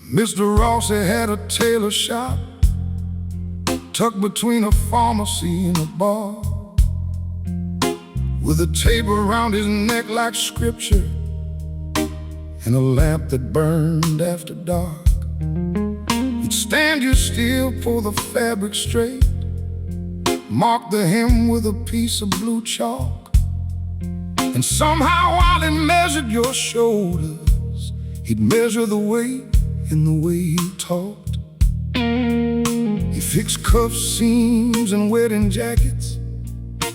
Mr. Rossi had a tailor shop tucked between a pharmacy and a bar, with a table around his neck like scripture and a lamp that burned after dark. He'd stand you still, pull the fabric straight, mark the hem with a piece of blue chalk, and somehow while he measured your shoulders, he'd measure the weight in the way he talked. He fixed cuff seams and wedding jackets,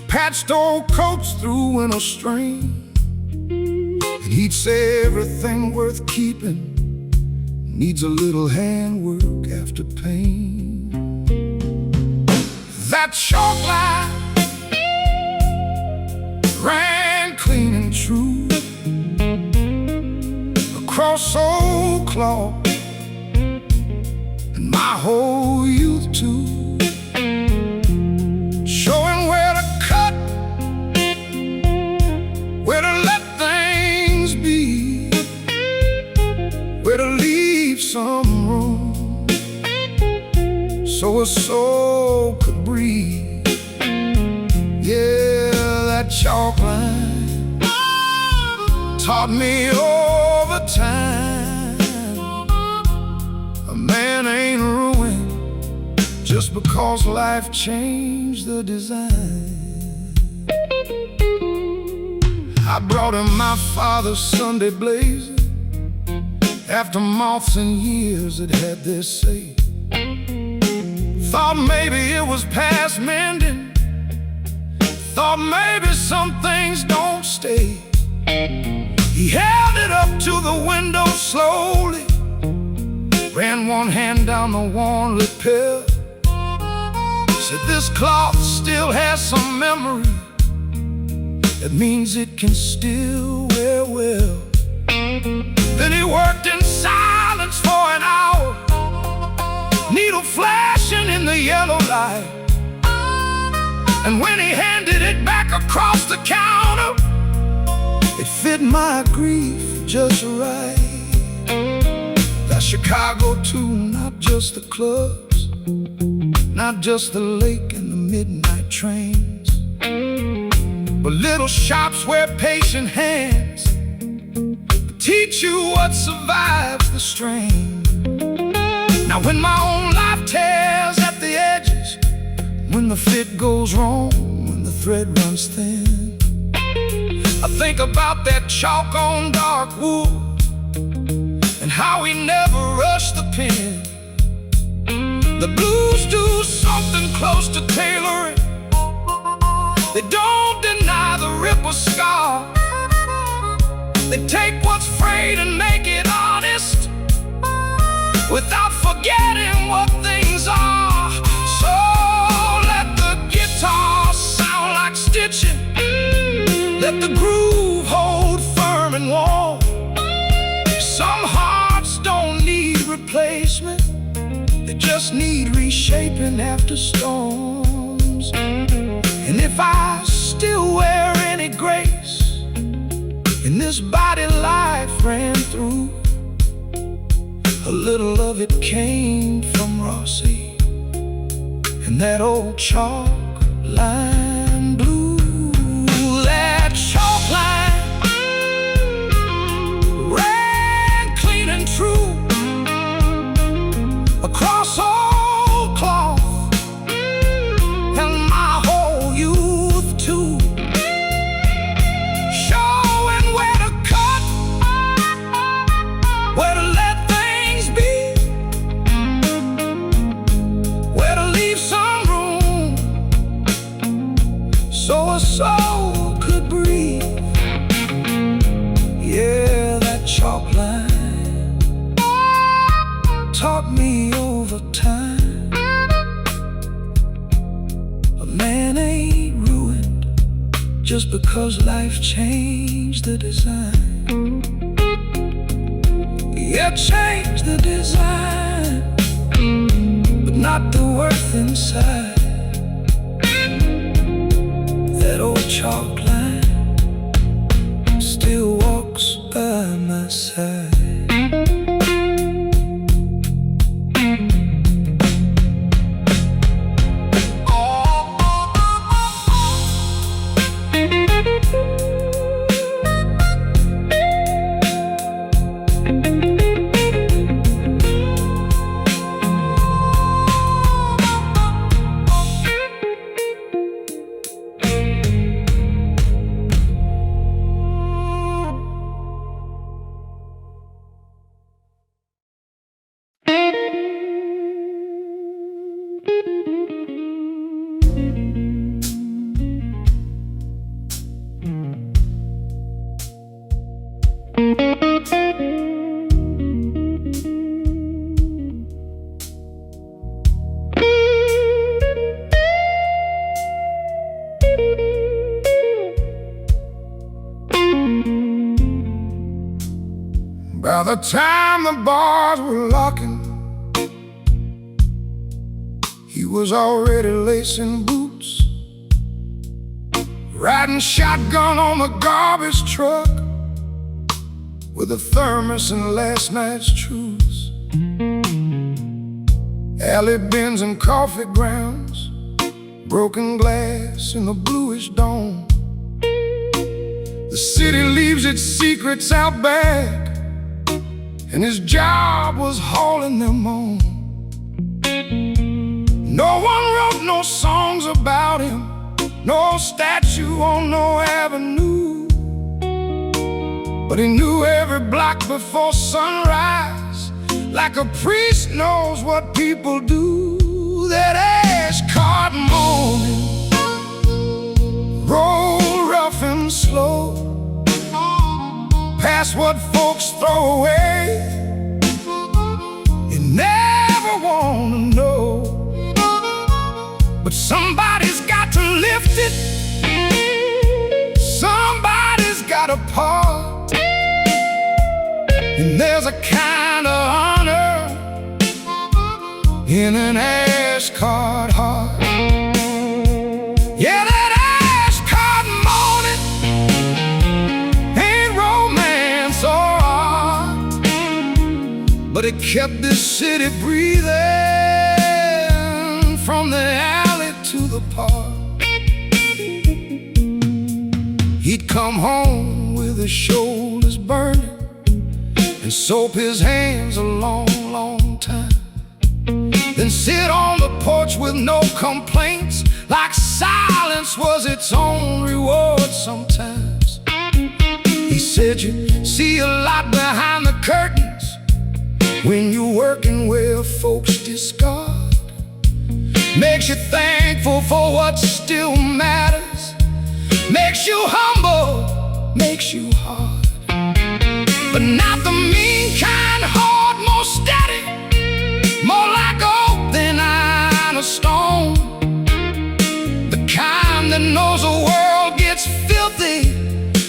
patched old coats through winter strain, and he'd say everything worth keeping needs a little handwork after pain. That chalk line ran clean and true across old cloth and my whole youth too, showing where to cut, where to let things be, where to leave some room so a soul could breathe. Yeah, that chalk line taught me over time a man ain't ruined just because life changed the design. I brought him my father's Sunday blazer after months and years it had their say. Thought maybe it was past mending, thought maybe some things don't stay. He held it up to the window slowly, ran one hand down the worn lapel, said this cloth still has some memory, that means it can still wear well. Then he worked in silence for an hour, needle flashing in the yellow light, and when he handed it back across the counter, it fit my grief just right. That's Chicago too, not just the clubs, not just the lake and the midnight trains, but little shops where patient hands teach you what survives the strain. Now when my own life tears at the edges, when the fit goes wrong, when the thread runs thin, I think about that chalk on dark wood and how he never rushed the pen. The blues do something close to tailoring. They don't deny the rip or scar. They take what's frayed and make it honest without forgetting what things are. So let the guitar sound like stitching, let the groove hold firm and warm. Some hearts don't need replacement, they just need reshaping after storms. And if I still wear any grace in this body life ran through, a little of it came from Rossi and that old chalk line blue. That chalk line ran clean and true across old cloth and my whole youth too, showing where to cut, where to let things be, where to leave some room chalk line taught me over time a man ain't ruined just because life changed the design. Yeah, changed the design, but not the worth inside. That old chalk line still walks by my side. By the time the bars were locking, he was already lacing boots, riding shotgun on the garbage truck with a thermos and last night's truce. Alley bins and coffee grounds, broken glass in the bluish dawn. The city leaves its secrets out back, and his job was hauling them on. No one wrote no songs about him, no statue on no avenue, but he knew every block before sunrise, like a priest knows what people do. That ash cart morning roll rough and slow past what folks throw away. You never wanna know, but somebody's got to lift it, somebody's got a part, and there's a kind of honor in an ash cart heart. Yeah, that ash cart morning ain't romance or art, but it kept this city breathing from the alley to the park. He'd come home with his shoulders burning and soap his hands a long, long time, then sit on the porch with no complaints, like silence was its own reward sometimes. He said you see a lot behind the curtains when you're working where folks discard. Makes you thankful for what still matters, makes you humble, makes you hard, but not the mean kind, hard, more steady, more like oak than iron or stone, the kind that knows the world gets filthy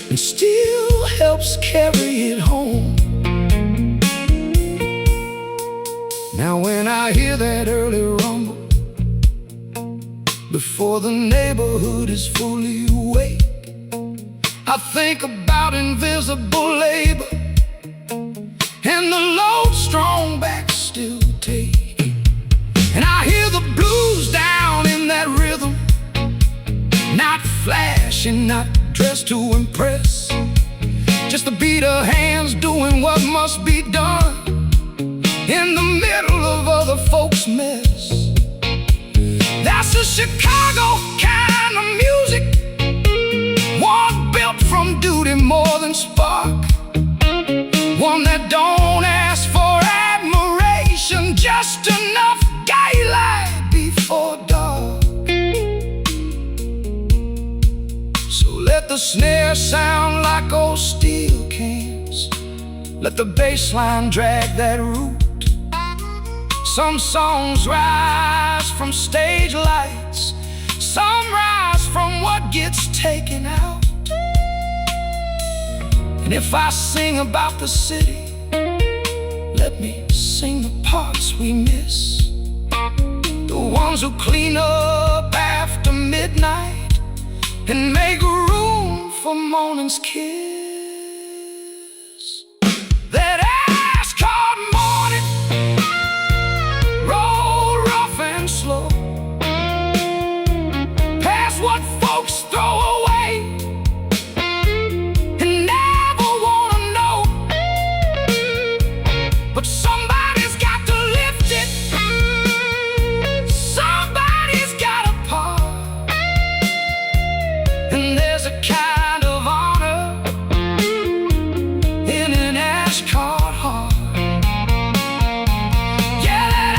and still helps carry it home. Now when I hear that early rumble before the neighborhood is fully awake, I think about invisible labor and the load strong backs still take. And I hear the blues down in that rhythm, not flashing, not dressed to impress, just the beat of hands doing what must be done in the middle of other folks' mess. That's a Chicago kind of music, one built from duty more than spark, one that don't ask for admiration, just enough daylight before dark. So let the snare sound like old steel cans, let the bass line drag that root. Some songs rise from stage lights, some rise from what gets taken out. And if I sing about the city, let me sing the parts we miss, the ones who clean up after midnight and make room for morning's kiss. That ash-cart morning, roll rough and slow, past what folks throw away and never wanna know. But somebody's got to lift it, somebody's got a part, and there's a kind of honor in an ash-cart heart. Yeah, that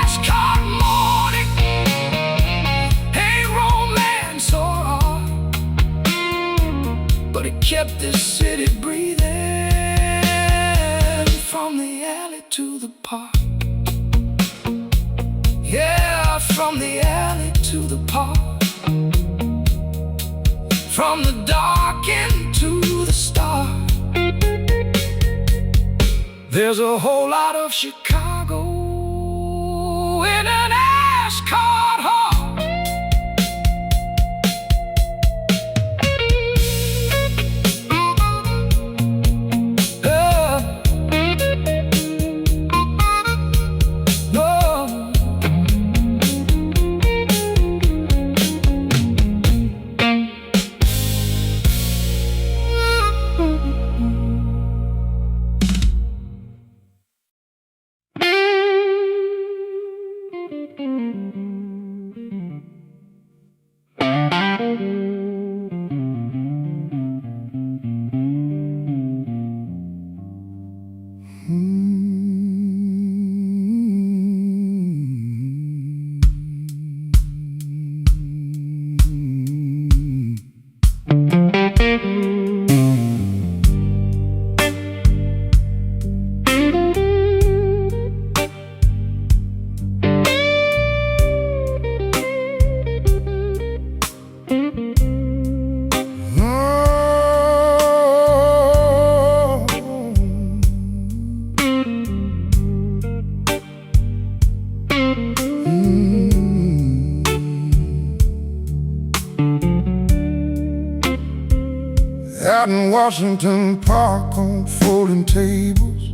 ash-cart morning ain't romance or art, but it kept this city breathing, from the alley to the park. Yeah, from the alley to the park, from the dark into the stars. There's a whole lot of Chicago in an ash-cart heart. Out in Washington Park on folding tables,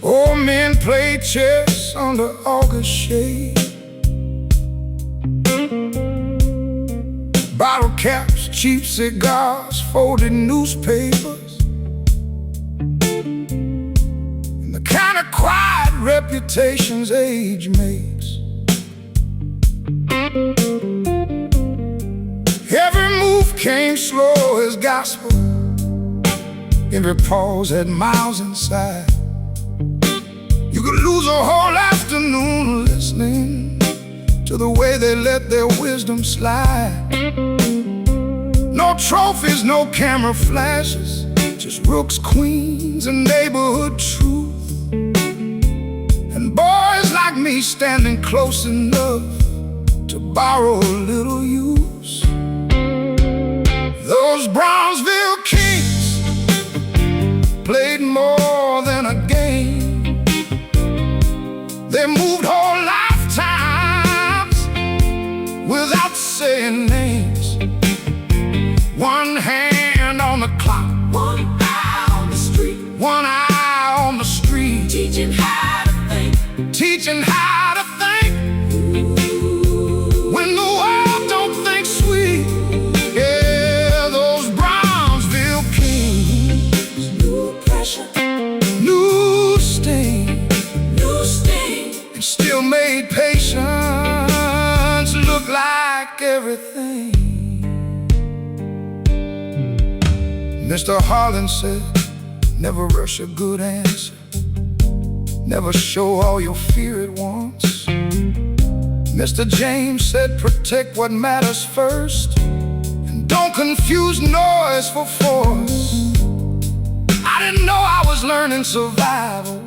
old men play chess under August shade. Bottle caps, cheap cigars, folded newspapers, and the kind of quiet reputations age makes. Every move came slow as gospel, every pause had miles inside. You could lose a whole afternoon listening to the way they let their wisdom slide. No trophies, no camera flashes, just rooks, queens, and neighborhood truth. And boys like me standing close enough to borrow a little use. Those Brownsville Kings played more than a game. They moved whole lifetimes without saying names. One hand on the clock, one eye on the street, one eye on the street, teaching how to think, teaching how to think. When the world don't think sweet, yeah, those Brownsville Kings. New pressure, new sting, and still made patience look like everything. Mr. Harlan said, never rush a good answer, never show all your fear at once. Mr. James said, protect what matters first, and don't confuse noise for force. learning survival.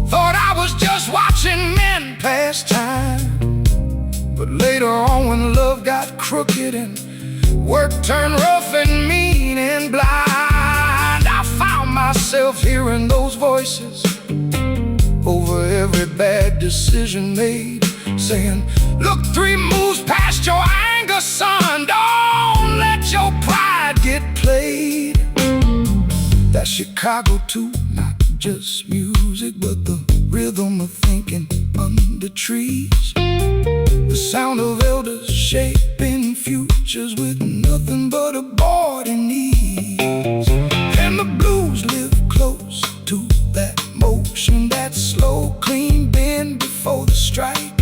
Thought I was just watching men pass time. But later on, when love got crooked and work turned rough and mean and blind, I found myself hearing those voices over every bad decision made, saying, look 3 moves past your anger, son. Don't let your pride get played. That Chicago too, not just music, but the rhythm of thinking under trees. The sound of elders shaping futures with nothing but a board and knees. And the blues live close to that motion, that slow, clean bend before the strike.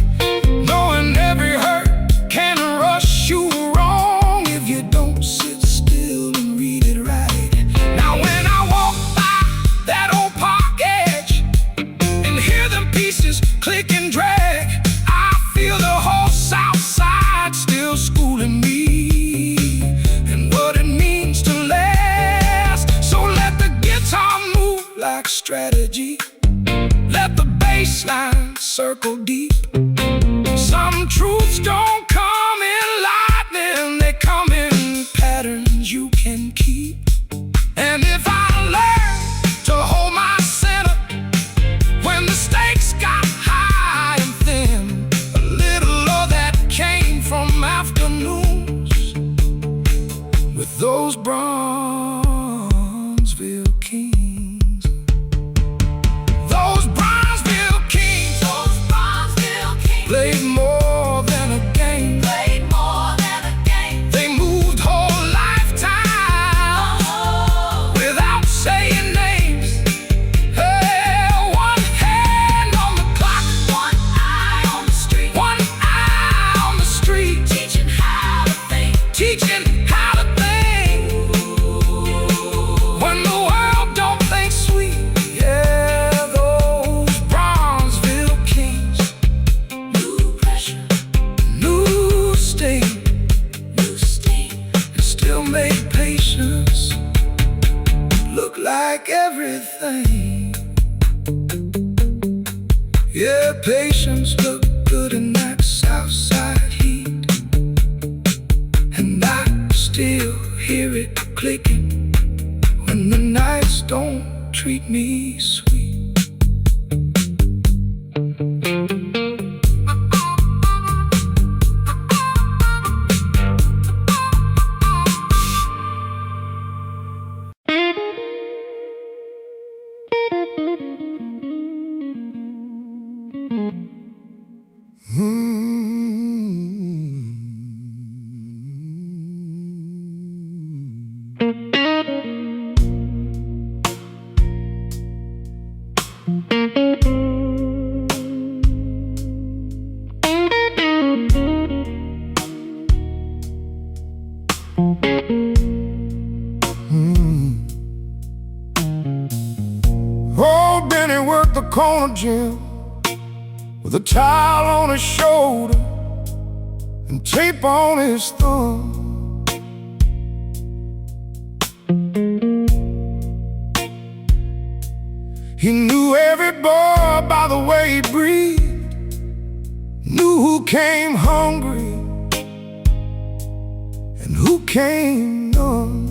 Knowing every hurt can rush you wrong if you don't sit still and read it right. Now when I walk by that old park edge and hear them pieces click and drag, I feel the whole South Side still schooling me and what it means to last. So let the guitar move like strategy, let the bass line circle deep. Some truths don't come in lightning, they come in patterns you can keep. And if I learn to hold my center when the stakes got high and thin, a little of that came from afternoons with those Bronzeville Kings. Those Bronzeville Kings, played more than a game. They moved whole lifetime without saying names. Hey, one hand on the clock, one eye on the street, one eye on the street, teaching how to think, when the world don't think sweet. Yeah, those Bronzeville Kings. New pressure, new sting, and still made patience look like everything. Yeah, patience look good in that Southside heat, and I still hear it clicking when the nights don't treat me sweet. Old Benny worked the corner gym with a towel on his shoulder and tape on his thumb. He knew every boy by the way he breathed, knew who came hungry and who came numb.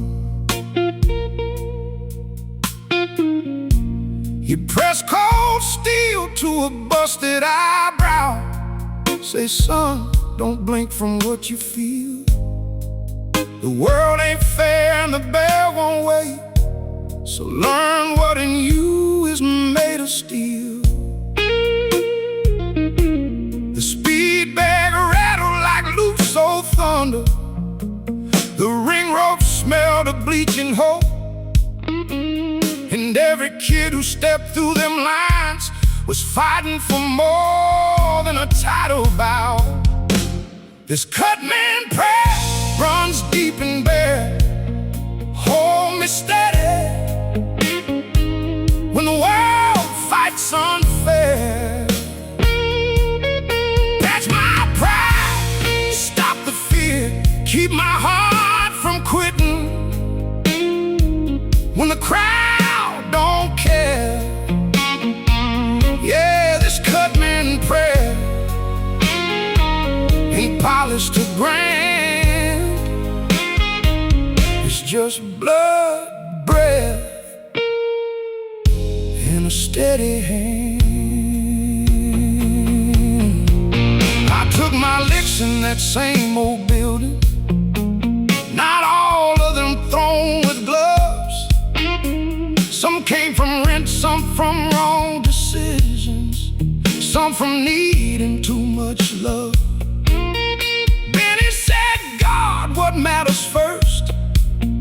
You press cold steel to a busted eyebrow, say, son, don't blink from what you feel. The world ain't fair and the bear won't wait, so learn what in you is made of steel. The speed bag rattled like loose old thunder, the ring rope smelled of bleaching hope, and every kid who stepped through them lines was fighting for more than a title bout. This cutman prayer runs deep and bare. Hold me steady when the world fights unfair. That's my pride, stop the fear, keep my heart from quitting when the crowd don't care. grand. It's just blood, breath, in a steady hand. I took my licks in that same old building, not all of them thrown with gloves. Some came from rent, some from wrong decisions, some from needing too much love. Benny said, God, what matters first?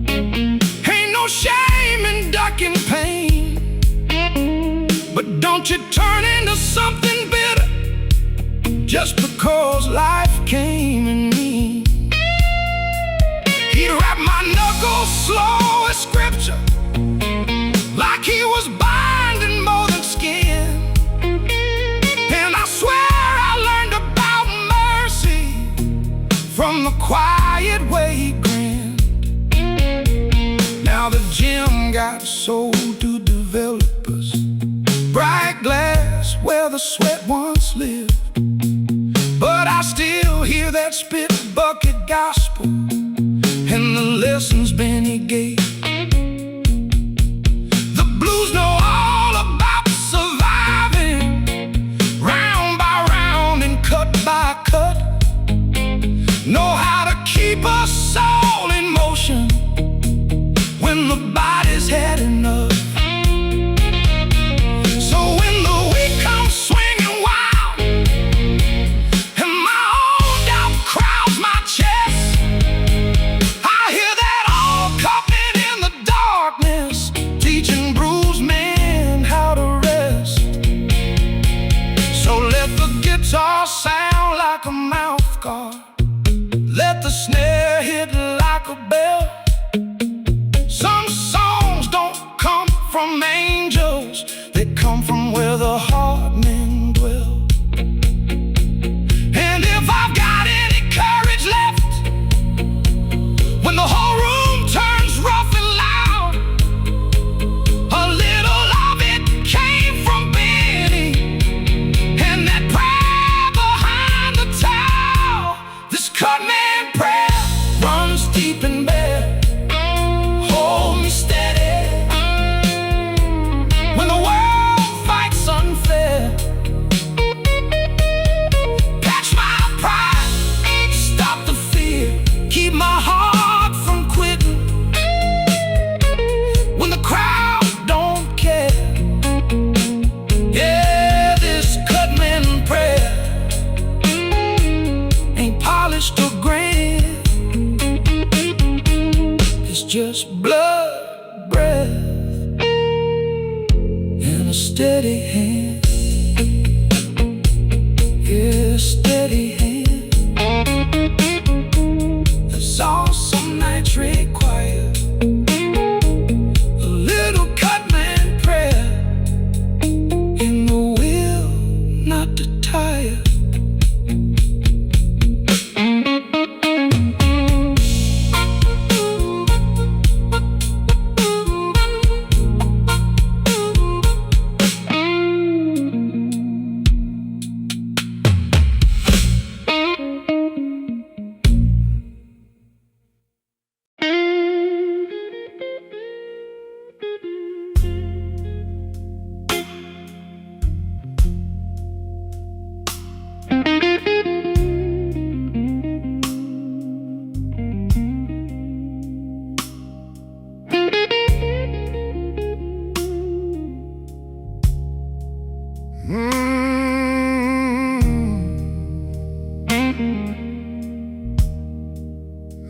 Ain't no shame in ducking pain, but don't you turn into something bitter just because life came in mean. He'd wrap my knuckles slow as scripture, like he was binding more than skin. And I swear I learned about mercy from the quiet way he grinned. Now the gym got sold to developers, bright glass where the sweat once lived. But I still hear that spit bucket gospel and the lessons Benny gave. The blues know all about surviving, round by round and cut by cut. Know how to keep a soul in motion when the body's had enough. So when the week comes swinging wild and my own doubt crowds my chest, I hear that old covenant in the darkness, teaching bruised men how to rest. So let the guitar sound like a mouth guard, let the snare hit like a bell. Some songs don't come from angels, they come from where the heart men dwell. And if I've got any courage left, when the whole room turns rough and loud, a little of it came from Benny and that prayer behind the towel. This cut man prayer runs deep and bare. Hold me steady when the world fights unfair. Catch my pride, stop the fear, keep my heart from quitting when the crowd don't care. Yeah, this cutman prayer ain't polished or grand. It's just blood, breath, in a steady hand. Yeah, steady hand. That's all some nights require. A little cutman prayer in the will not to tire.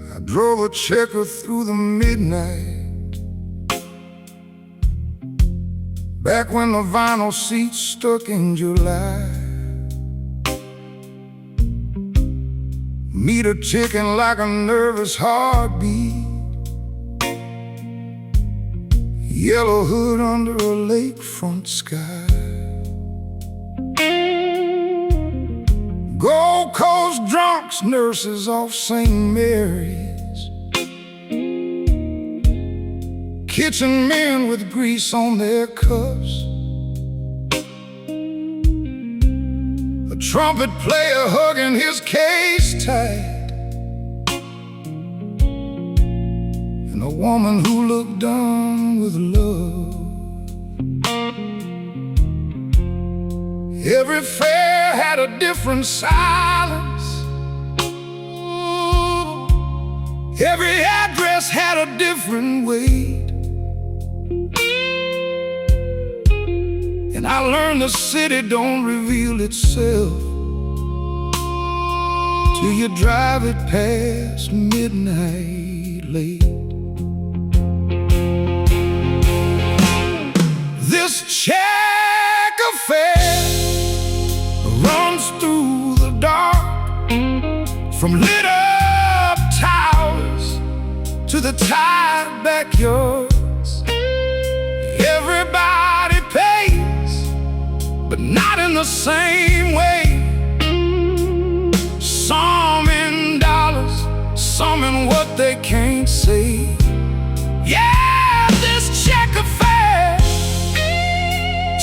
I drove a checker through the midnight, back when the vinyl seats stuck in July. Meter ticking like a nervous heartbeat, yellow hood under a lakefront sky. Gold Coast drunks, nurses off St. Mary's, kitchen men with grease on their cuffs, a trumpet player hugging his case tight, a woman who looked on with love. Every fair had a different silence. Every address had a different weight. And I learned the city don't reveal itself till you drive it past midnight late. This checker fare runs through the dark, from lit up towers to the tired backyards. Everybody pays, but not in the same way. Some in dollars, some in what they can't say. Yeah, this checker fare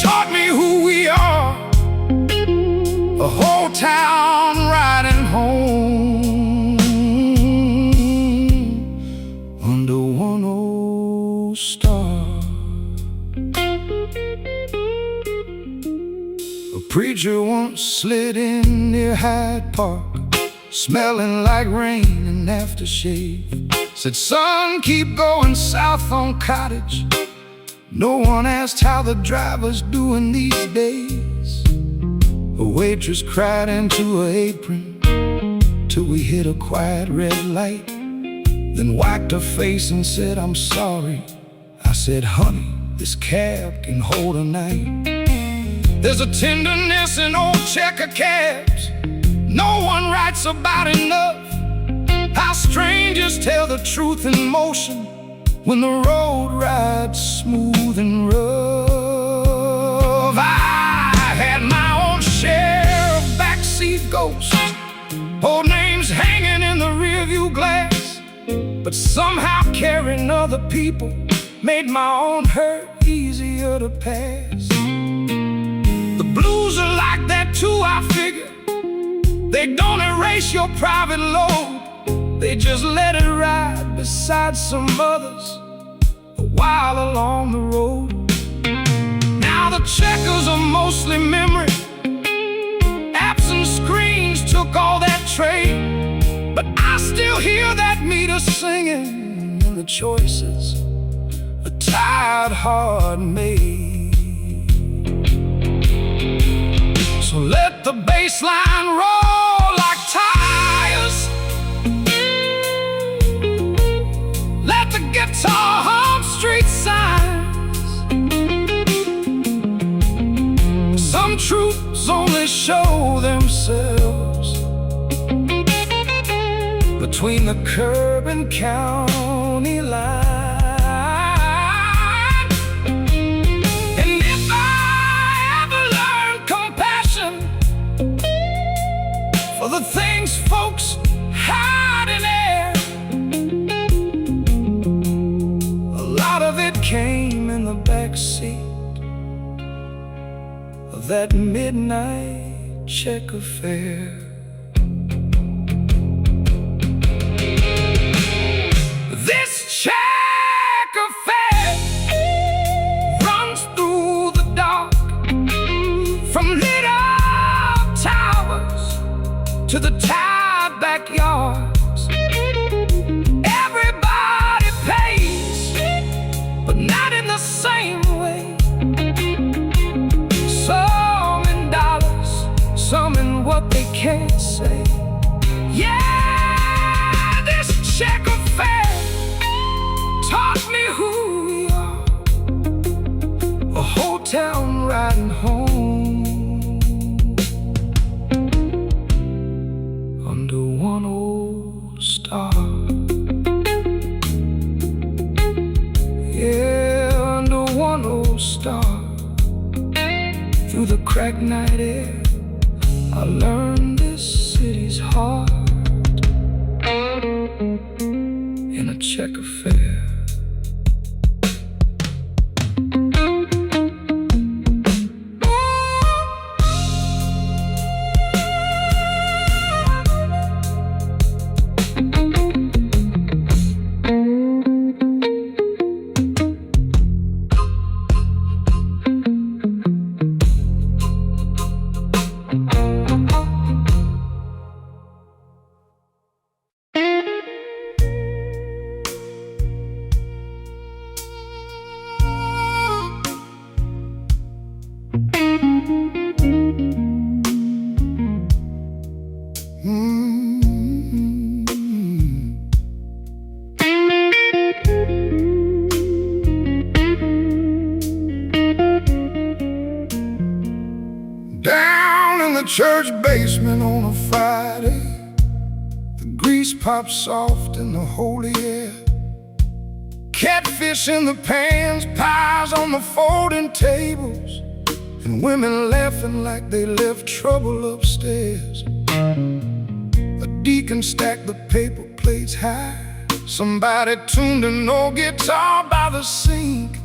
taught me who we are. A whole town riding home under one old star. A preacher once slid in near Hyde Park, smelling like rain and aftershave. Said, son, keep going south on Cottage. No one asked how the driver's doing these days. A waitress cried into her apron till we hit a quiet red light, then wiped her face and said, I'm sorry. I said, honey, this cab can hold a night. There's a tenderness in old checker cabs no one writes about enough. How strangers tell the truth in motion when the road rides smooth and rough. I had my own share of backseat ghosts, old names hanging in the rearview glass, but somehow carrying other people made my own hurt easier to pass. The blues are like that too, I figure. They don't erase your private load, they just let it ride beside some others a while along the road. Now the checkers are mostly memory. Apps and screens took all that trade, but I still hear that meter singing, and the choices a tired heart made. So let the bass line roll like tires, let the guitar hum street signs. Some truths only show themselves between the curb and county line. For the things folks hide in air, a lot of it came in the backseat of that midnight checker fare. This checker fare runs through the dark, from lit up towers to the tired backyards. Everybody pays, but not in the same way. Some in dollars, some in what they can't say. Yeah, this checker fare taught me who we are. A whole town riding home under one old star. Yeah, under one old star. Through the cracked night air, I learned this city's heart in a checker fare. church basement on a Friday. The grease pops soft in the holy air. Catfish in the pans, pies on the folding tables, and women laughing like they left trouble upstairs. A deacon stacked the paper plates high. Somebody tuned an old guitar by the sink.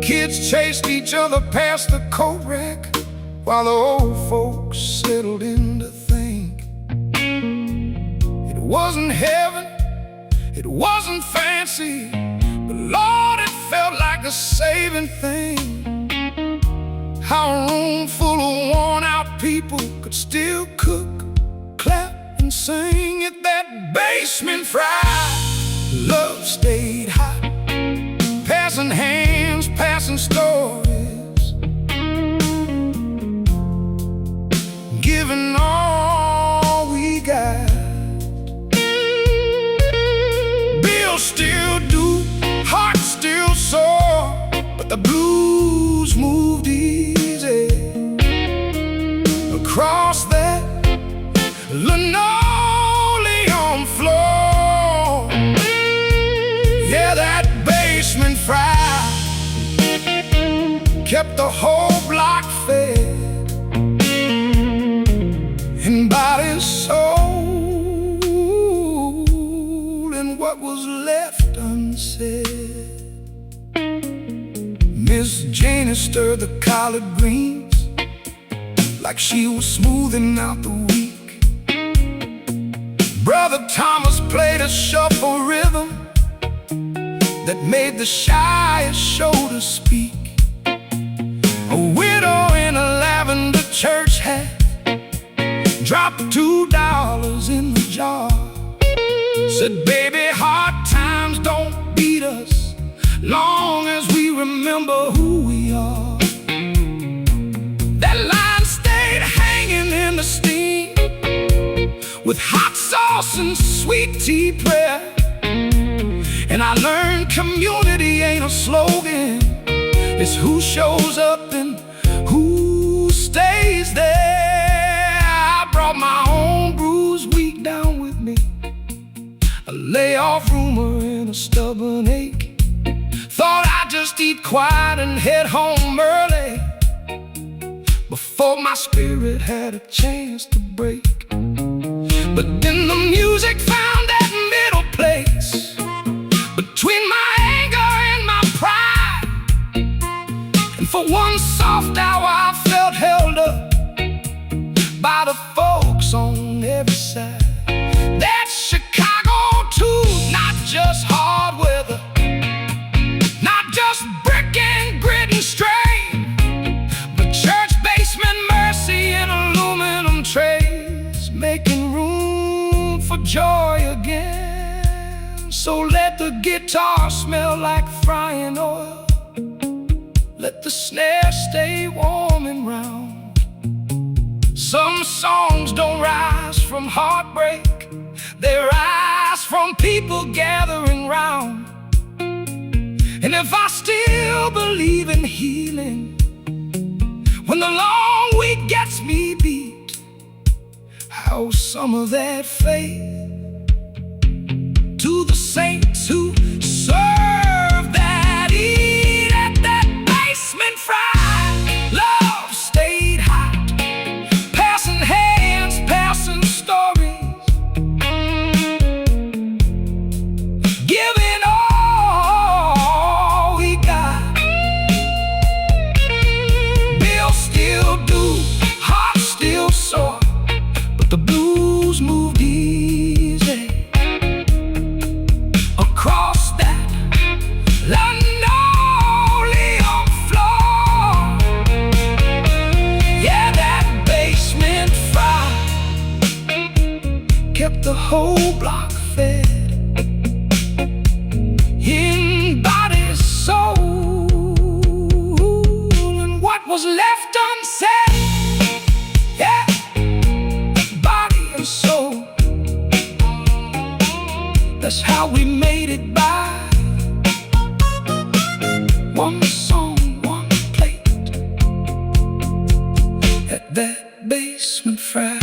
Kids chased each other past the coat rack, while the old folks settled in to think. It wasn't heaven, it wasn't fancy, but Lord, it felt like a saving thing. How a room full of worn-out people could still cook, clap, and sing at that basement fry. Love stayed hot, passing hands, passing stories, giving all we got. Bills still due, hearts still sore, but the blues moved easy across that linoleum floor. Yeah, that basement fry kept the whole block fed, and body, soul, and what was left unsaid. Miss Janie stirred the collard greens like she was smoothing out the week. Brother Thomas played a shuffle rhythm that made the shyest shoulders speak. A widow in a lavender church hat dropped $2 in the jar. Said, baby, hard times don't beat us, long as we remember who we are. That line stayed hanging in the steam, with hot sauce and sweet tea prayer. And I learned community ain't a slogan, it's who shows up and who stays there. I brought my own bruised wheat down with me, a layoff rumor and a stubborn ache. Thought I'd just eat quiet and head home early before my spirit had a chance to break. But then the music found that middle place between my anger and my pride, and for one soft hour I felt held up by the folks on every side. That's Chicago too, not just hard weather, not just brick and grit and strain, but church basement mercy and aluminum trays, making room for joy again. So let the guitar smell like frying oil, let the snare stay warm and round. Some songs don't rise from heartbreak, they rise from people gathering round. And if I still believe in healing, when the long week gets me beat, I owe some of that faith to the saints who serve that eat at that basement fry. Love stayed hot, passing hands, passing stories, giving all we got. Bills still due, hearts still sore, but the blues moved easy across that that basement fry.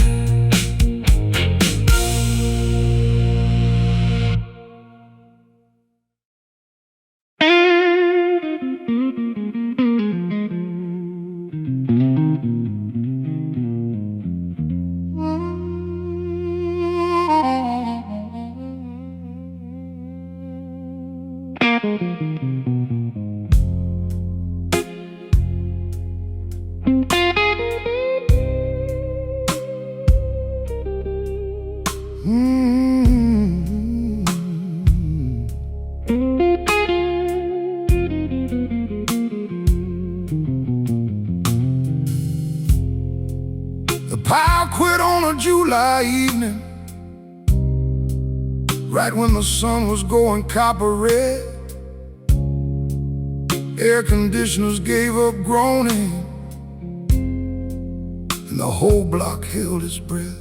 The power quit on a July evening, right when the sun was going copper red. Air conditioners gave up groaning, and the whole block held its breath.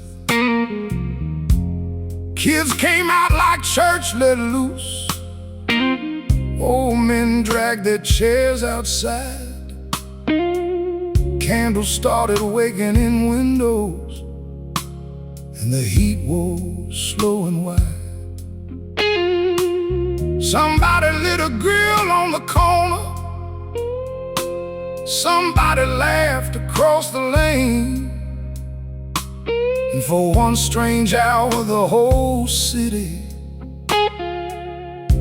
Kids came out like church let loose. Old men dragged their chairs outside. Candles started waking in windows, and the heat was slow and wide. Somebody lit a grill on the corner. Somebody laughed across the lane. And for one strange hour, the whole city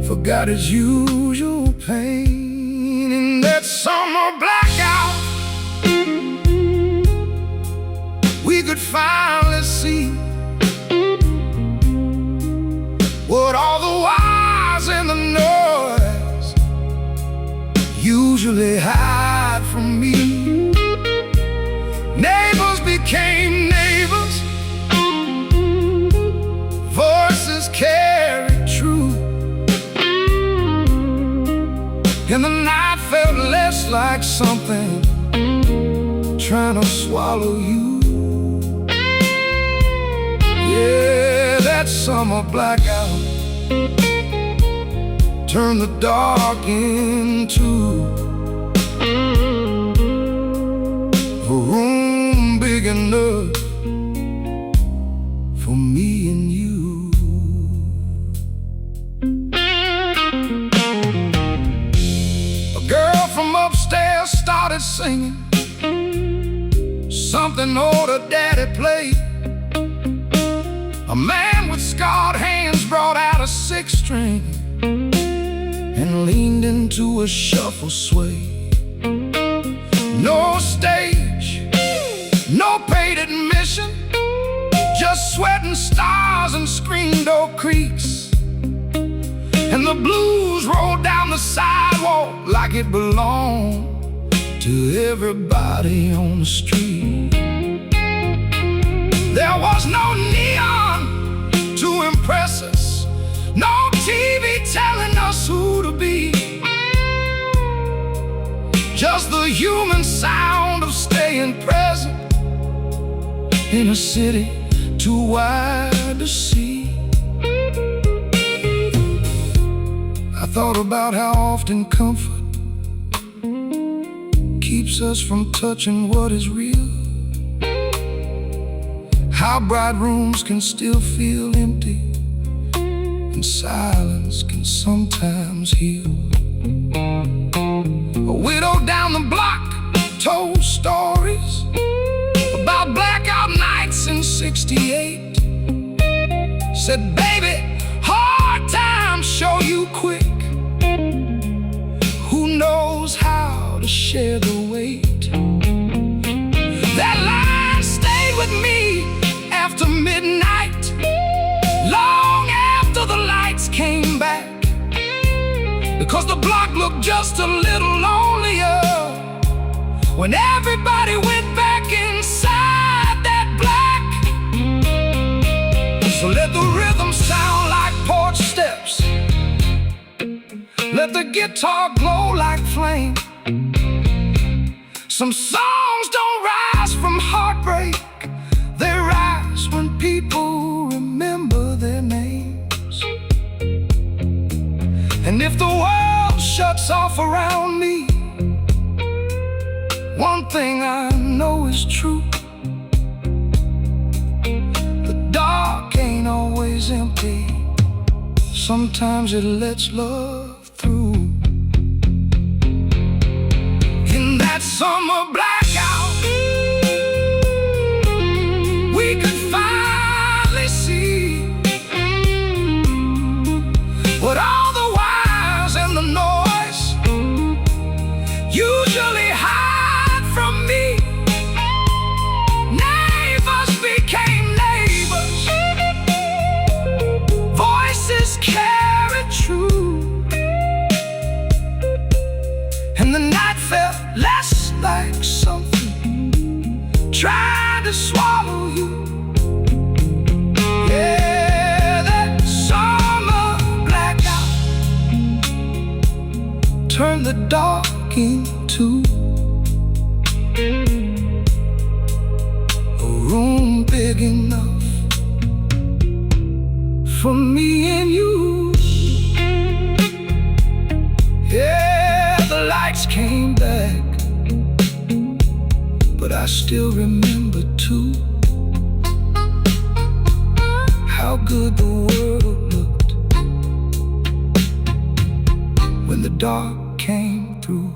forgot its usual pain. In that summer blackout, we could finally see what all the whys and the noise usually hide from me. Neighbors became neighbors, voices carried true, and the night felt less like something trying to swallow you. Yeah, that summer blackout turned the dark into a room big enough for me and you. A girl from upstairs started singing something older daddy played. A man with scarred hands brought out a six-string and leaned into a shuffle sway. No stage, no paid admission, just sweat and stars and screen door creaks. And the blues rolled down the sidewalk like it belonged to everybody on the street. There was no neon to impress us, no TV telling us who to be, just the human sound of staying present in a city too wide to see. I thought about how often comfort keeps us from touching what is real, how bright rooms can still feel empty, and silence can sometimes heal. A widow down the block told stories about blackout nights in '68. Said, baby, hard times show you quick. Who knows how to share the weight? That line stayed with me after midnight, long after the lights came back, because the block looked just a little lonelier when everybody went back inside that black. So let the rhythm sound like porch steps, let the guitar glow like flame. Some songs don't rise from heartbreak, they rise when people remember their names. And if the world shuts off around me, one thing I know is true: dark ain't always empty. Sometimes it lets love through. In that summer blackout, we could finally see what all the wires and the noise usually hide from me. Neighbors became neighbors, voices carried true, and the night felt less like something trying to swallow you. Yeah, that summer blackout turned the dark into a room big enough for me and you. Yeah, the lights came back, but I still remember too how good the world looked when the dark came through.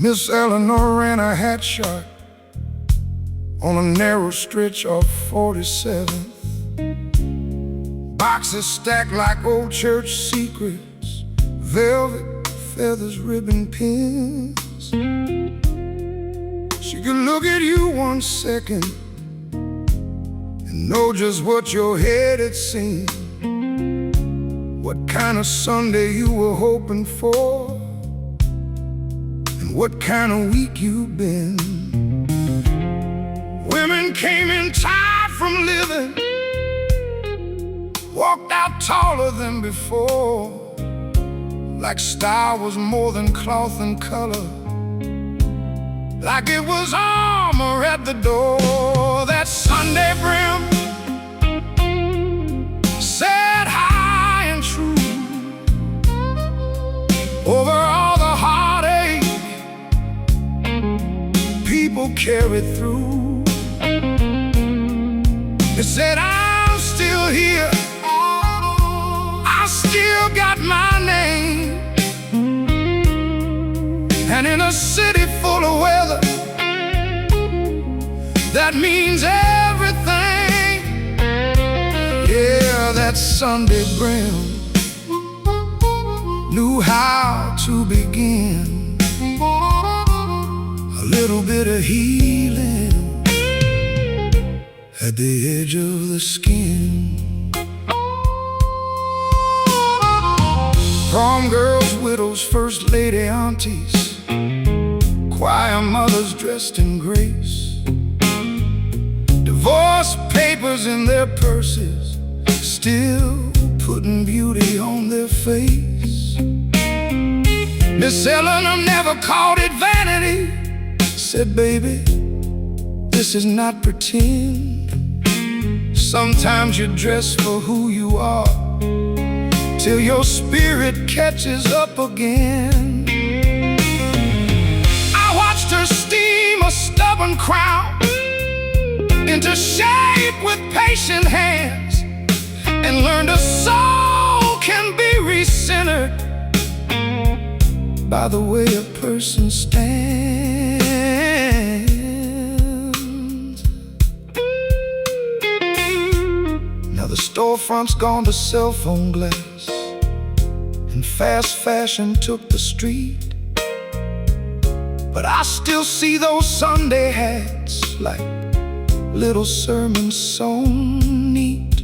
Miss Eleanor ran a hat shop on a narrow stretch of 47th. Boxes stacked like old church secrets, velvet, feathers, ribbon pins. She could look at you 1 second and know just what your head had seen, what kind of Sunday you were hoping for, what kind of week you've been. Women came in tired from living, walked out taller than before, like style was more than cloth and color, like it was armor at the door. That Sunday brim set high and true over all the heartache people carried through. They said, I'm still here, I still got my name, and in a city full of weather, that means everything. Yeah, that Sunday brim knew how to begin a little bit of healing at the edge of the skin. Prom girls, widows, first lady aunties, choir mothers dressed in grace, divorce papers in their purses, still putting beauty on their face. Miss Eleanor never called it vanity, said, baby, this is not pretend. Sometimes you dress for who you are till your spirit catches up again. I watched her steam a stubborn crown into shape with patient hands, and learned a soul can be re-centered by the way a person stands. Now the storefront's gone to cell phone glass, and fast fashion took the street, but I still see those Sunday hats like little sermons sewn neat.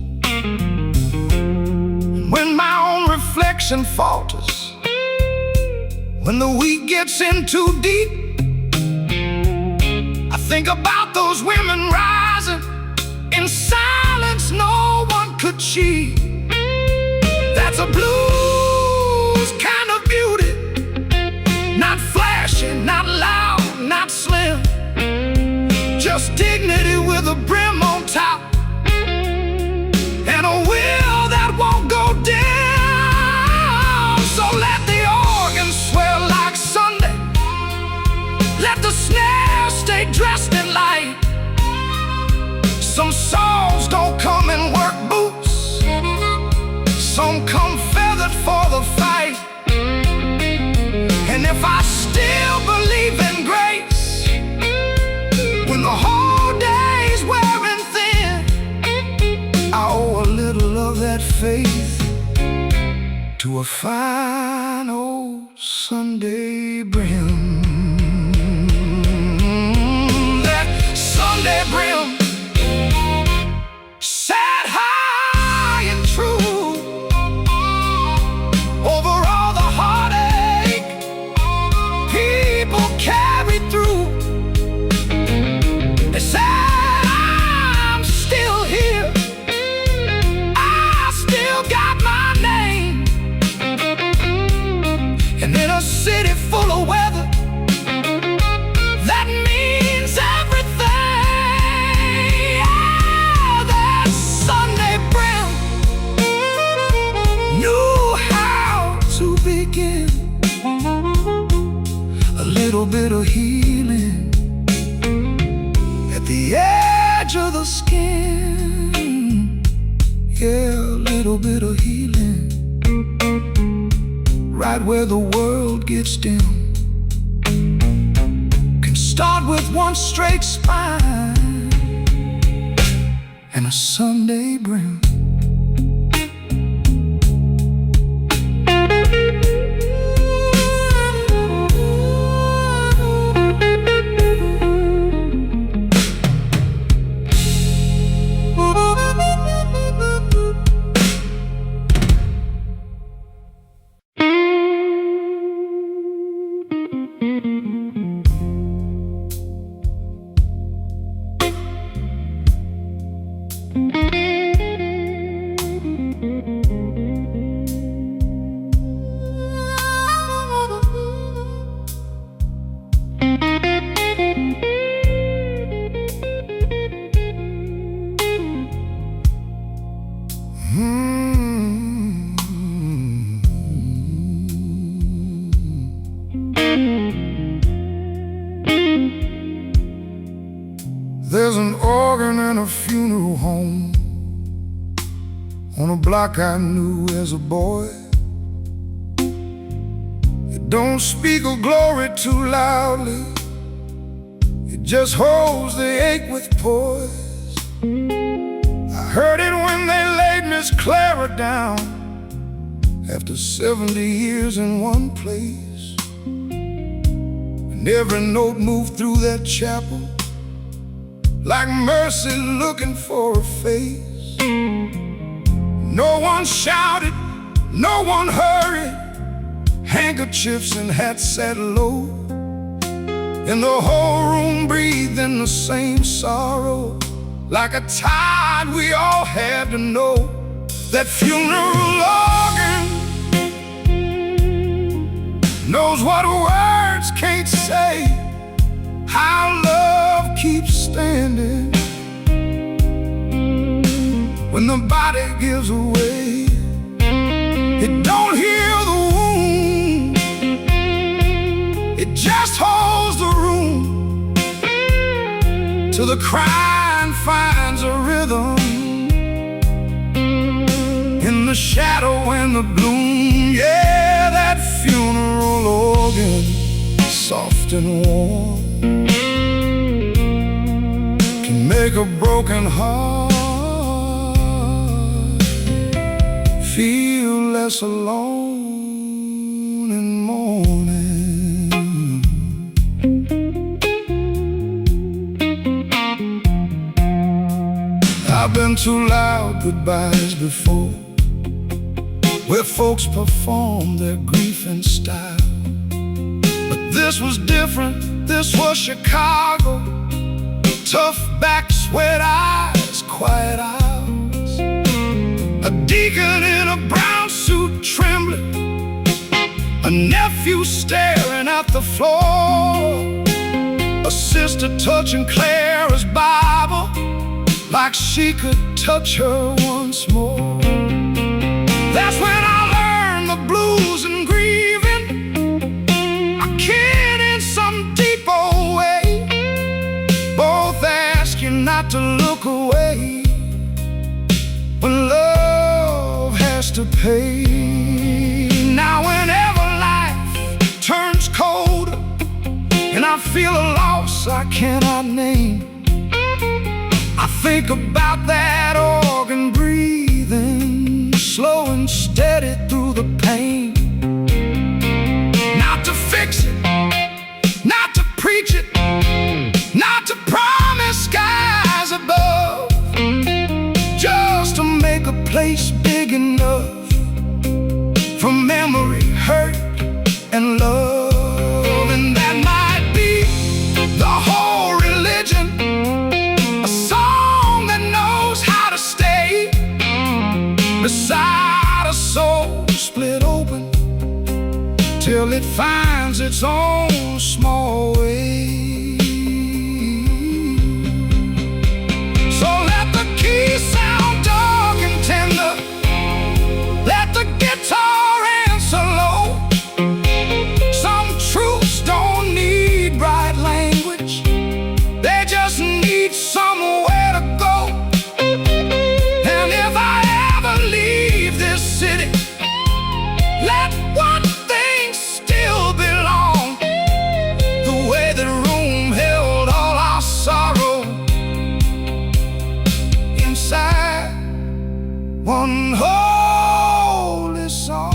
When my own reflection falters, when the week gets in too deep, I Think about those women rising in silence no one could cheat. That's a blues kind of beauty, not flashy, not loud, not slim, just dignity with a brim on top, and a will that won't go down. So let the organ swell like Sunday, let the snare stay dressed in light. Some songs don't come in work boots, some come feathered for the fight. And if I still believe in grace, when the whole day's wearing thin, I owe a little of that faith to a fine old Sunday brim. That Sunday brim sat high and true over all the heartache people carry through. They said I'm still here, I still got my name, and in a city full of weather that means everything. Yeah, that Sunday brim knew how to begin. A little bit of healing at the edge of the skin. Yeah, a little bit of healing right where the world gets dim. Can start with one straight spine and a Sunday brim. There's an organ in a funeral home on a block I knew as a boy. It don't speak of glory too loudly, it just holds the ache with poise. I heard it when they laid Miss Clara down after 70 years in one place. And every note moved through that chapel like mercy looking for a face. No one shouted, no one hurried, handkerchiefs and hats sat low, and the whole room breathed in the same sorrow. Like a tide we all had to know. That funeral organ knows what words can't say, how love keeps standing when the body gives away. It don't heal the wound, it just holds the room till the crying finds a rhythm in the shadow and the gloom. Yeah, that funeral organ, soft and warm, can make a broken heart feel less alone in morning. I've been to loud goodbyes before, where folks perform their grief in style. But this was different, this was Chicago, tough back, sweat eyes, quiet hours. A deacon in a brown suit trembling, a nephew staring at the floor, a sister touching Clara's Bible like she could touch her once more. That's when I learned the blues and grieving, a kid in some deep old way, both ask you not to look away when love has to pay. Now whenever life turns colder and I feel a loss I cannot name, I think about that organ breathing, slow and steady through the pain. Not to fix it, not to preach it, not to promise skies above, just to make a place big enough for memory, hurt, and love. And that might be the whole religion, a song that knows how to stay beside a soul split open till it finds its own small way. So let the key sound dark and tender, let the guitar answer low. Some truths don't need bright language, they just need somewhere to go. And if I ever leave this city, let one thing still belong, the way the room held all our sorrow inside one holy song.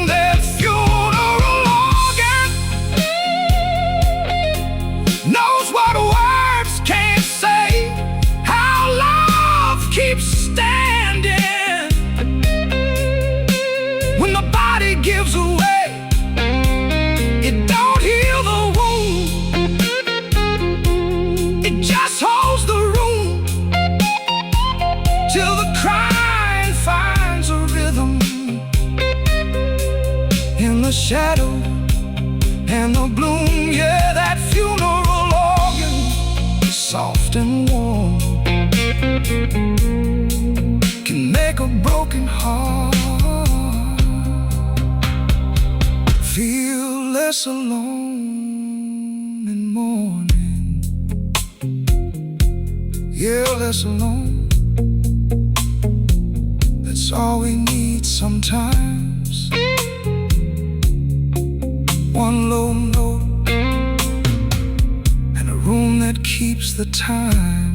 That funeral organ knows what words can't say, how love keeps standing when the body gives away. It don't heal the wound, it just holds the room till the crying finds a rhythm in the shadow and the bloom. Yeah, that funeral organ, soft and warm, can make a broken heart feel less alone in mourning. Yeah, less alone. That's all we need sometimes. One low note and a room that keeps the time.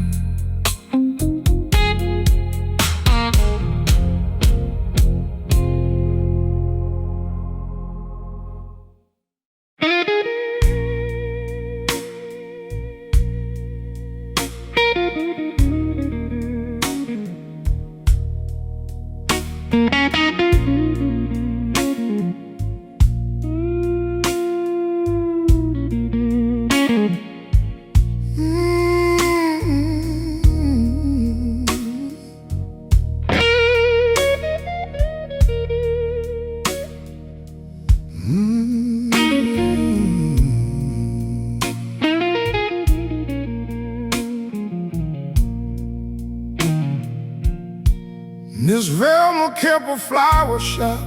Miss Velma kept a flower shop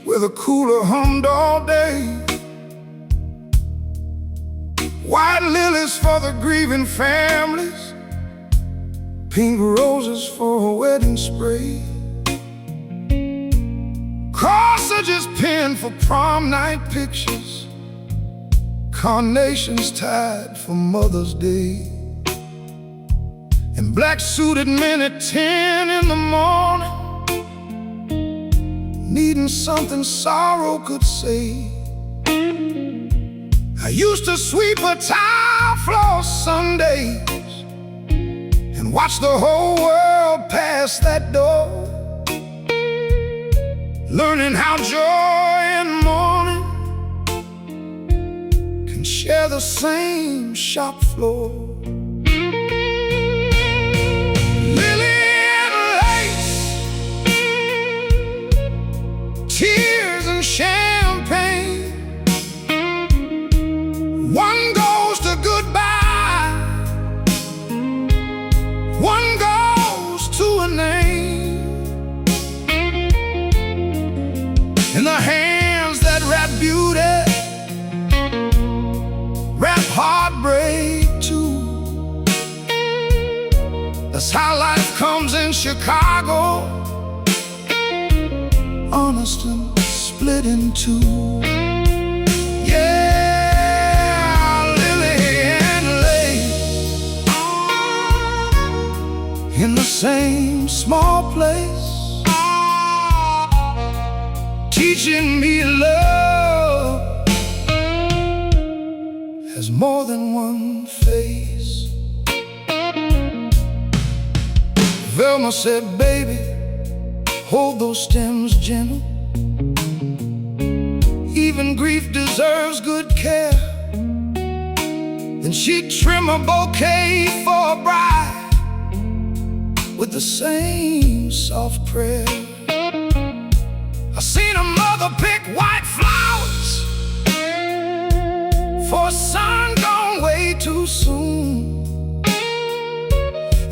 where the cooler hummed all day. White lilies for the grieving families, pink roses for a wedding spray, corsages pinned for prom night pictures, carnations tied for Mother's Day, and black suited men at 10 in the morning, needing something sorrow could say. I used to sweep a tile floor Sundays and watch the whole world pass that door, learning how joy and mourning share the same shop floor. Lily and lace, tears and champagne. One goes to goodbye, one goes to a name. In the hands that wrap beauty, wrap heartbreak too. That's how life comes in Chicago, honest and split in two. Yeah, Lily and lace, in the same small place, teaching me love has more than one face. Velma said, baby, hold those stems gentle. Even grief deserves good care. Then she'd trim a bouquet for a bride with the same soft prayer. I seen a mother pick white flowers for a son gone way too soon.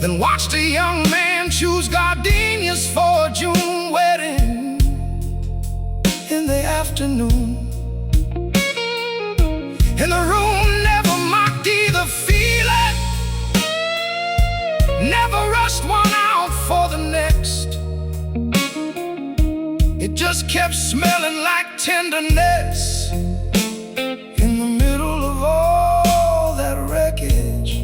Then watched a young man choose gardenias for a June wedding in the afternoon. And the room never mocked either feeling, never rushed one out for the next. It just kept smelling like tenderness in the middle of all that wreckage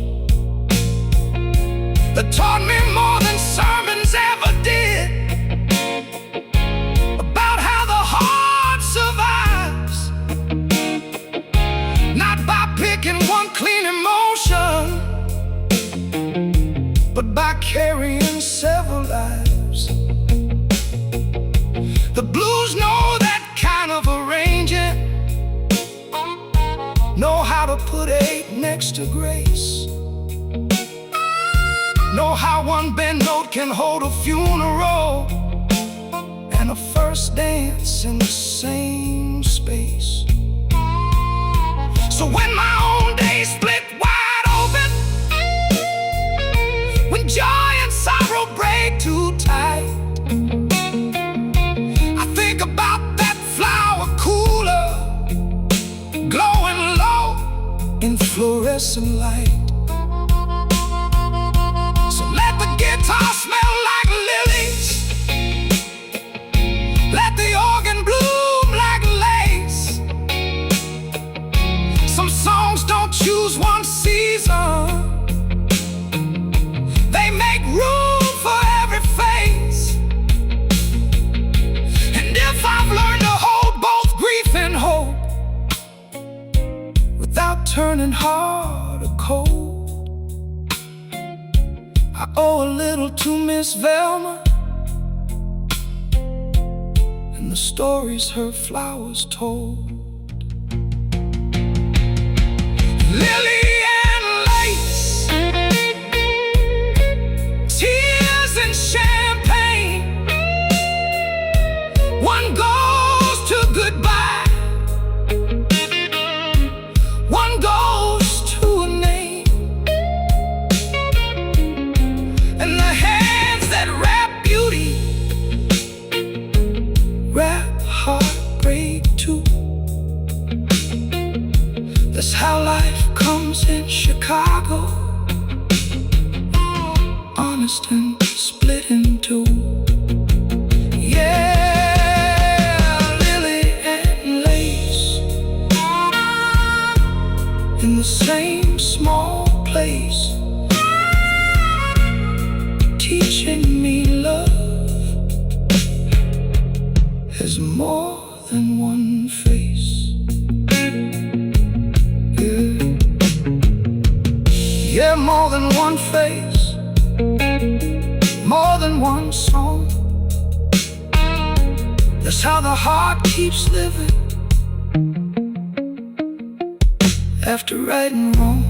that taught me more than sermons ever did about how the heart survives, not by picking one clean emotion, but by carrying several lives. The blues know that kind of arranging, know how to put 8 next to grace, know how one bend note can hold a funeral and a first dance in the same space. So when my own day split wide open, when joy and sorrow break too tight, about that flower cooler glowing low in fluorescent light. So let the guitar smell like lilies, let the organ bloom like lace. Some songs don't choose one season, they make room for every face. If I've learned to hold both grief and hope without turning hard or cold, I owe a little to Miss Velma and the stories her flowers told. Lily and lace, tears and champagne. One goes to goodbye, one goes to a name. And the hands that wrap beauty, wrap heartbreak too. That's how life comes in Chicago, honest and split in two. Yeah, in the same small place, teaching me love has more than one face. Yeah, more than one face, more than one song. That's how the heart keeps living after right and wrong.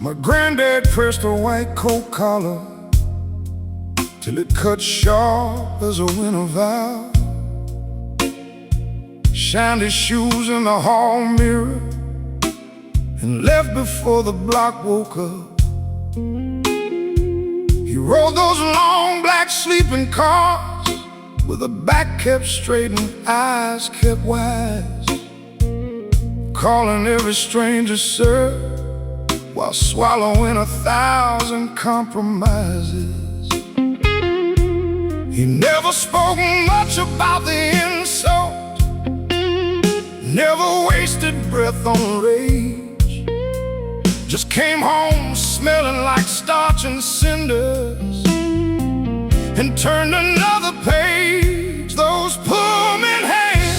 My granddad pressed a white coat collar till it cut sharp as a winter vow. Shined his shoes in the hall mirror and left before the block woke up. He rode those long black sleeping cars with a back kept straight and eyes kept wise, calling every stranger sir while swallowing 1,000 compromises. He never spoke much about the insult, never wasted breath on rage, just came home smelling like starch and cinders and turned another page. Those poor men hands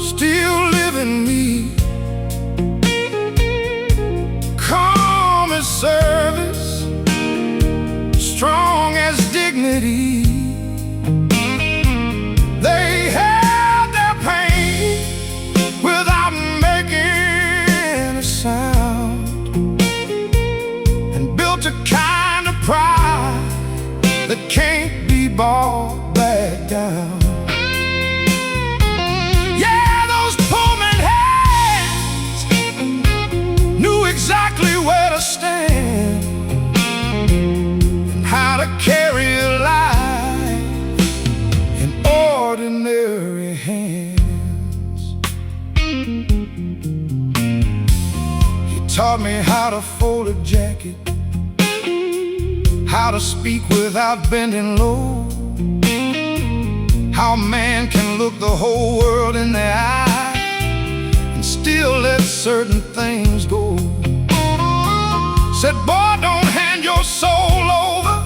still live in me, calm as service, strong as dignity. They held their pain without making a sound, and built a kind of pride that can't be bought back down. Yeah, those poor men hands knew exactly where to stand and how to carry a life in ordinary hands. He taught me how to fold a jacket, how to speak without bending low, how a man can look the whole world in the eye and still let certain things go. Said, boy, don't hand your soul over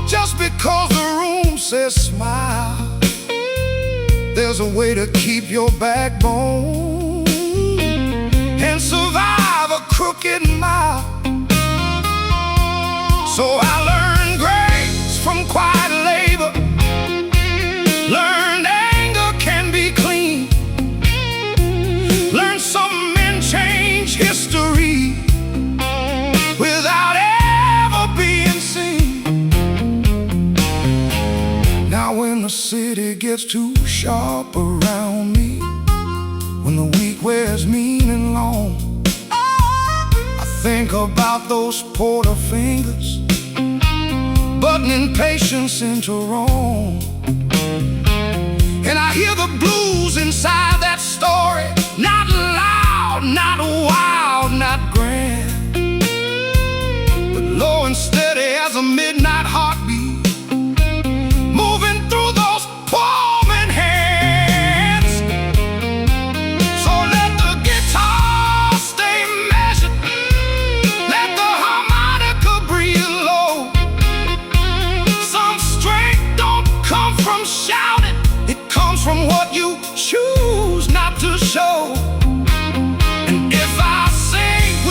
just because the room says smile. There's a way to keep your backbone and survive a crooked mile. So I learned grace from quiet labor, learned anger can be clean, learned some men change history without ever being seen. Now when the city gets too sharp around me, when the week wears mean and long, I think about those porter fingers buttoning patience into wrong. And I hear the blues inside that story, not loud, not wild, not grand, but low and steady as a midnight heartbeat, moving through those poor men hands. So let the guitar stay measured, let the harmonica breathe low. Some strength don't come from shouting, it comes from what you choose not to show. And if I sing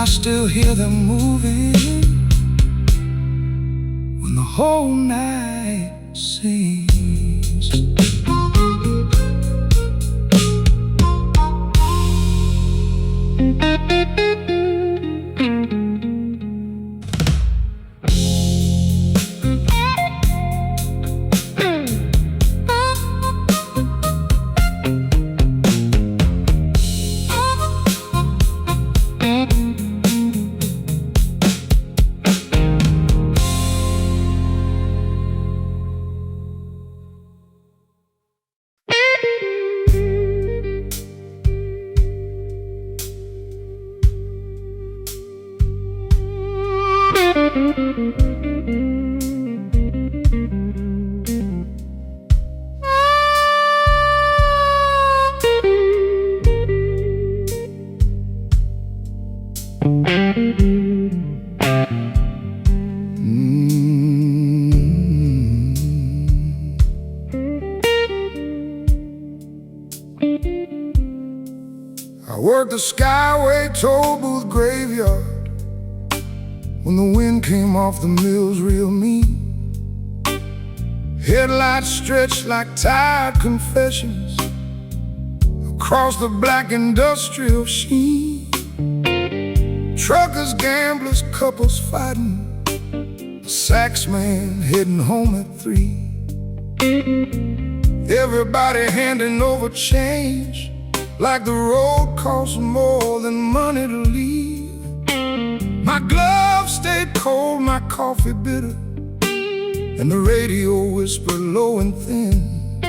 I still hear them moving when the whole night sings. I worked the Skyway toll booth graveyard when the wind came off the mills real mean. Headlights stretched like tired confessions across the black industrial sheen. Truckers, gamblers, couples fighting, the sax man heading home at 3. Everybody handing over change like the road costs more than money to leave. My gloves stayed cold, my coffee bitter, and the radio whispered low and thin.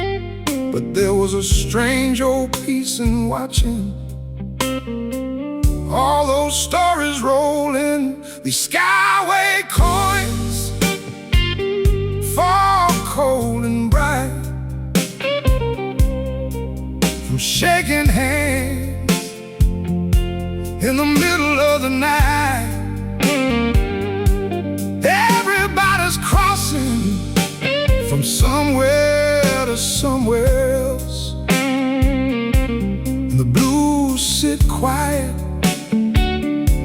But there was a strange old peace in watching all those stories roll in. These Skyway coins fall cold and bright from shaking hands in the middle of the night. Everybody's crossing from somewhere to somewhere else, and the blues sit quiet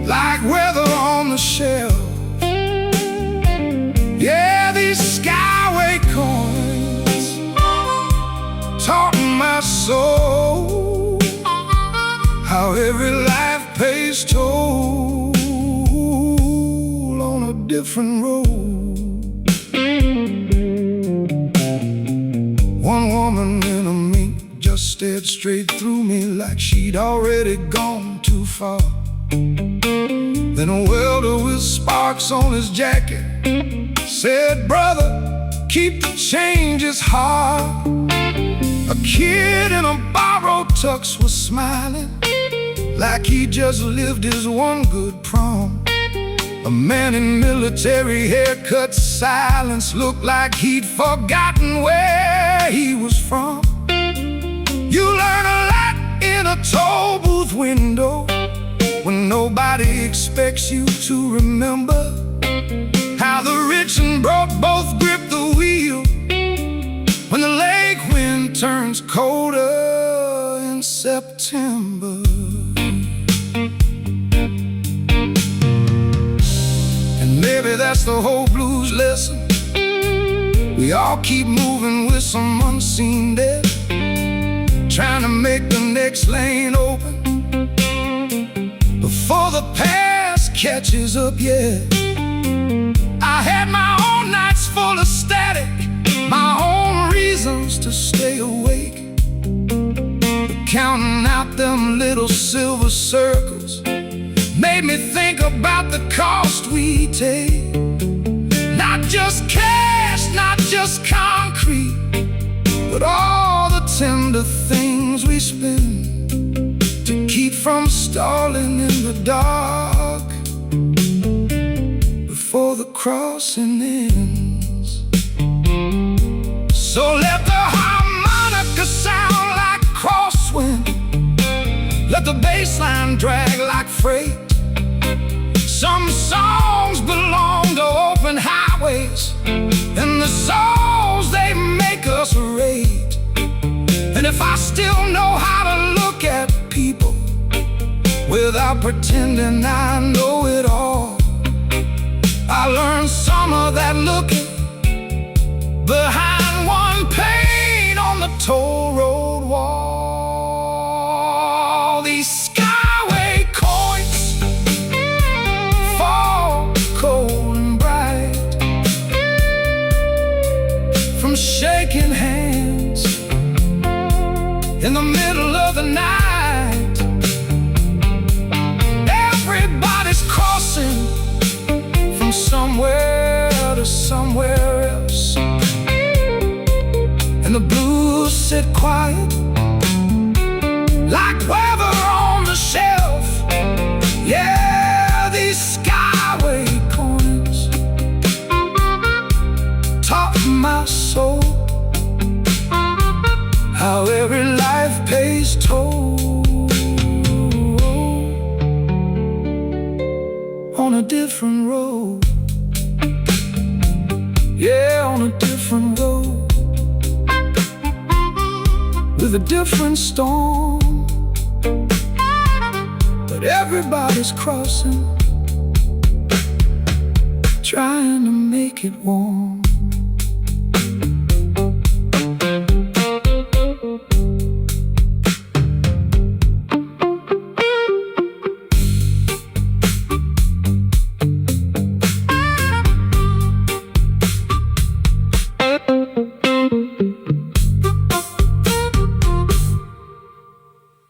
like weather on the shelf. Yeah, these Skyway coins taught my soul how every life pays toll on a different road. One woman in a mink just stared straight through me like she'd already gone too far. Then a welder with sparks on his jacket said, "Brother, keep the change, it's hard." A kid in a borrowed tux was smiling like he just lived his one good prom. A man in military haircut silence looked like he'd forgotten where he was from. You learn a lot in a toll booth window when nobody expects you to remember how the rich and broke both grip the wheel when the lake wind turns colder in September. And maybe that's the whole blues lesson. We all keep moving with some unseen debt, trying to make the next lane open before the past catches up, yeah. I had my own nights full of static, my own reasons to stay awake. But counting out them little silver circles made me think about the cost we take. Not just cash, not just concrete, but all the tender things we spend to keep from stalling in the dark before the crossing ends. So let the harmonica sound like crosswind, let the bass line drag like freight. Some songs belong to open highways, and the souls they make us rate. And if I still know how to look at people without pretending I know it all. I learned some of that looking behind one pane on the toll road wall. These skyway coins fall cold and bright from shaking hands in the middle of the night. Everybody's crossing from somewhere to somewhere else, and the blues sit quiet like weather on the shelf. Yeah, these skyway coins taught my soul how every life pays toll on a different road. Yeah, on a different road with a different storm, but everybody's crossing, trying to make it warm.